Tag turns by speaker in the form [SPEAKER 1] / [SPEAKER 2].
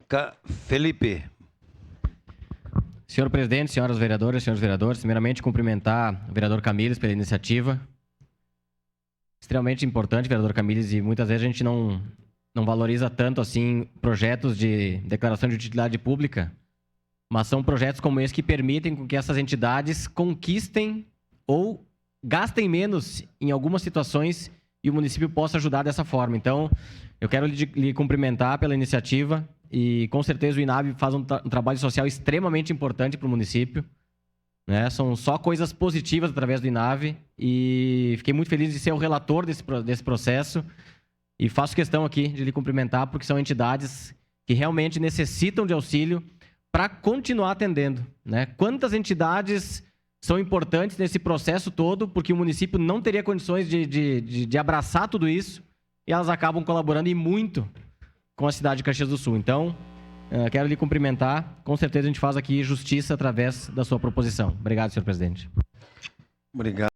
[SPEAKER 1] Democrática, Felipe.
[SPEAKER 2] Senhor presidente, senhoras veredoras, senhores vereadores, primeiramente cumprimentar o vereador Camires pela iniciativa. Extremamente importante, vereador Camires, e muitas vezes a gente não valoriza tanto assim projetos de declaração de utilidade pública, mas são projetos como esse que permitem que essas entidades conquistem ou gastem menos em algumas situações e o município possa ajudar dessa forma. Então, eu quero lhe cumprimentar pela iniciativa e, com certeza, o INAV faz um trabalho social extremamente importante para o município, né? São só coisas positivas através do INAV e fiquei muito feliz de ser o relator desse processo e faço questão aqui de lhe cumprimentar porque são entidades que realmente necessitam de auxílio para continuar atendendo, né? Quantas entidades são importantes nesse processo todo, porque o município não teria condições de abraçar tudo isso e elas acabam colaborando e muito com a cidade de Caxias do Sul. Então, quero lhe cumprimentar. Com certeza a gente faz aqui justiça através da sua proposição. Obrigado, senhor presidente.
[SPEAKER 1] Obrigado.